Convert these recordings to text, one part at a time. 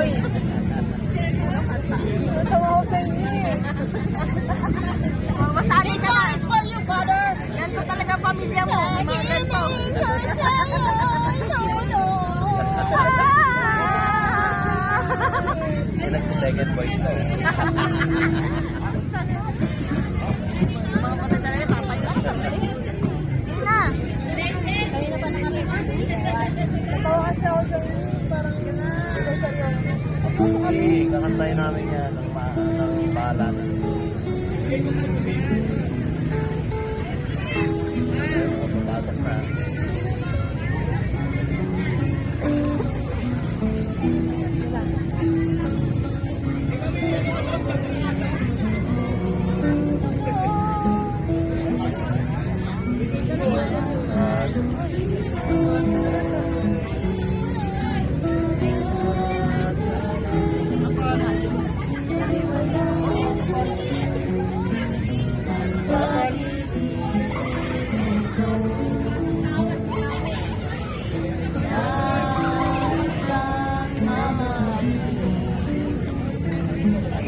Uy! Natawa ko sa inyo eh. Masabi This ka song na. is for you, brother. Yan po talaga pamilya mo. Mga ganito. Ilang seconds ba ito? Mga pati talaga papayo sa mga. Sige na. Kayo na pa nakakita. Natawa kasi ako sa inyo. Parang yun na. Seryoso. Seryoso kami. Kakantayin namin yan ng bahala na. Papatak na.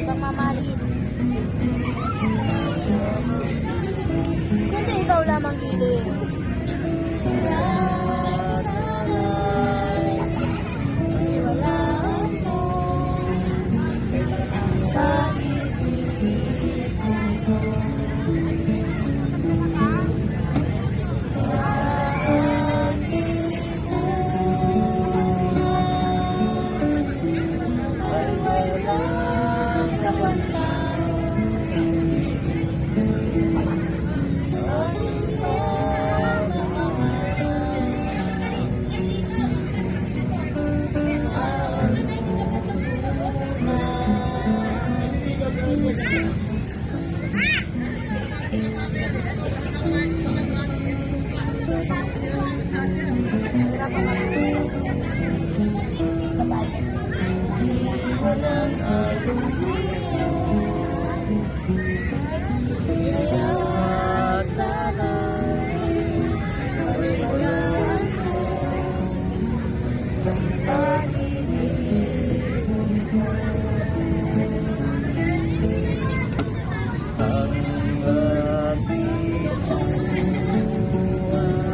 Mamahalin. Kundi ikaw lamang giling.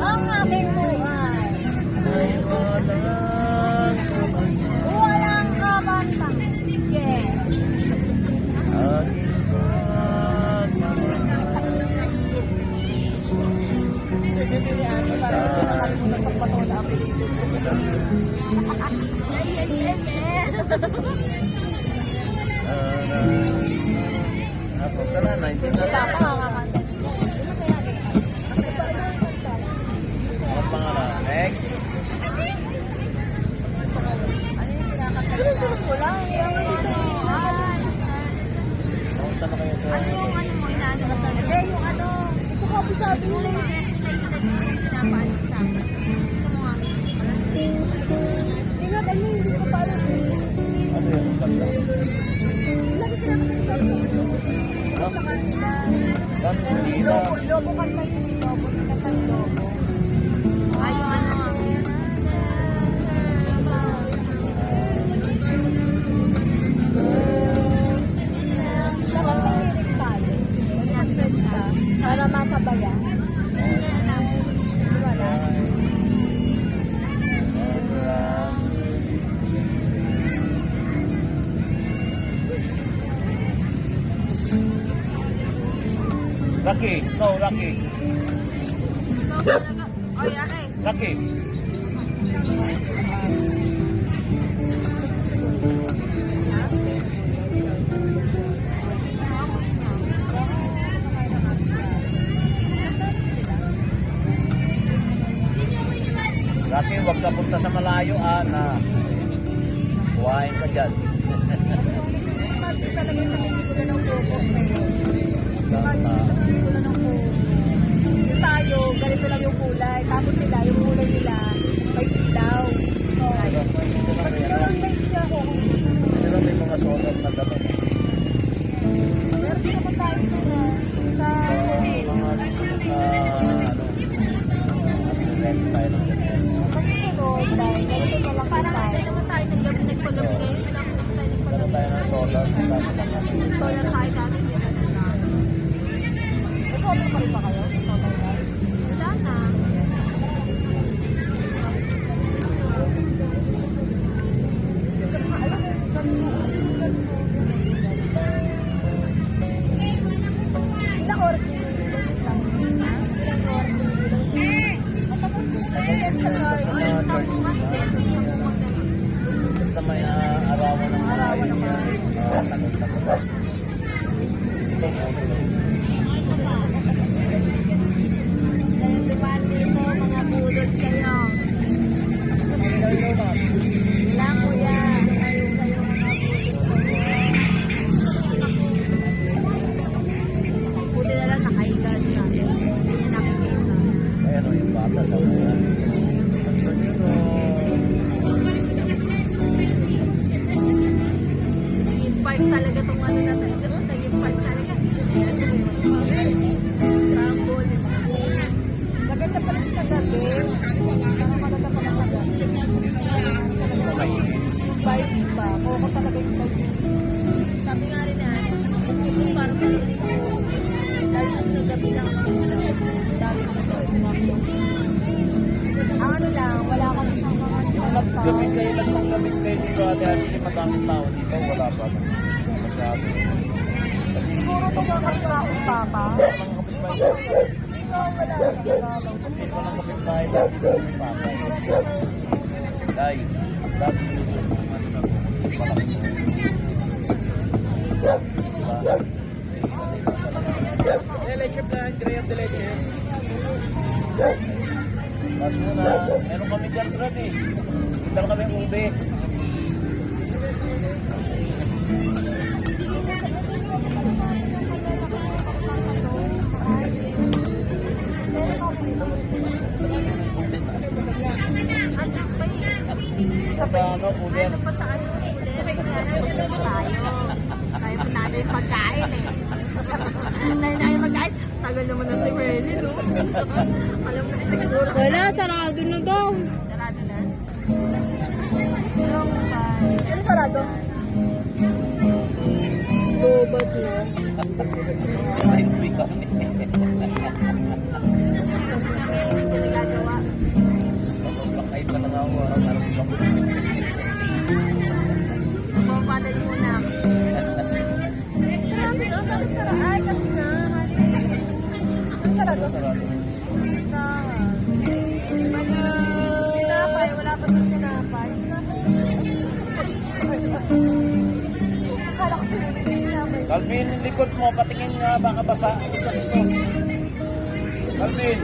Ang aking buhay. Walang kabantang. Yeah. Parang gusto na kalimutan sa patola ako dito. Sana, 19 na Wala lang. pa kakakanta. Ang pangalan. Next. Tuloy-tuloy ko lang. Kamusta na kayo sa... Ano yung ano mo, inaano ka talaga? Eh, yung ano, ito ka po sabi Yung nila. latest na yung pinapaano sa akin. Gusto mo nga. Tingnan, ano, hindi ko pa alam. Ano yun? Ang kanta? Lagi kinakanta sa kanila. Kanta? Hindi na. Lobo kanta yun. Lobo, kanta yung lobo. Ay, yung ano nga. Dapat may lyrics tayo. Mag-search ka. Para masabayan. Wala. Lucky. No, Lucky. Oy, ate. Lucky. Lucky, huwag ka punta sa malayo, na. Kuhain ka dyan. Imagine talaga sa pelikula ng Coco ngayon. Imagine sa pelikula ng Coco. Yung tayo, ganito lang yung kulay. Tapos sila, yung kulay nila, may ilaw. So, mas parang may siya ako. Sila may mga solar na damit. Meron din naman tayo doon sa Rent tayo ng ganyan. pagsunod dahil ganito na lang Parang tayo. ano naman tayo nagpagabi ngayon. Solar high dati nila na lang. Solar pa rin ba kayo? Solar ba? Wala na. Ilang oras din yung ilang oras din matagal po kayo sa charge. Basta may arawan ng Arawan ng bahay. Tagot-tagot. Depende po mga budol kayo. Wala kuya. Kayo mga budol. Buti na lang nakahiga siya. Hindi niya nakikita. Ayan o, yung bata sa mga. Naging park talaga itong ano na ito. Naging park talaga. Trampolis. Maganda pala sa gabi. Parang maganda pala sa gabi. Yung vibes ba? Koko talaga yung vibes. Sabi nga rin na, yung parang malinis ako. Dahil yung nagabi lang ako. Dahil ako ito. Ang ano lang, wala kang isang mga Gamit kayo lang ng gamit kayo dito ate. Actually, madaming tao dito. Wala pa. Masyado. Kasi siguro magkakatraon pa pa. mga kapitbahay. Ikaw wala ka lang. Hindi ko lang kapitbahay dito may papa. Dahil, dati dito. Malaki. Diba? Leche plan, graham de leche. Mas muna, meron kami dyan brad eh. Meron kami ube. Alas pa eh. Sa ano, ube. Ano pa sa ano eh. Gusto mo tayo. Tayo pa natin yung pagkain eh. Tayo na yung pagkain. Tagal naman ng Merlin, no? Alam mo na siguro. Wala, sarado na daw. Sarado na. Ano sarado? Bobat na. Ay, ube kami. Hindi nagagawa. Black-eye pa lang ako. Pumadali muna. Sarado na, tapos sarado. Ay, kasi na. Ano sarado? Sarado. Tinapay, wala pa ng tinapay. Akala ko tinapay. Calvin, yung likod mo, patingin nga, baka basa. Ito. Calvin.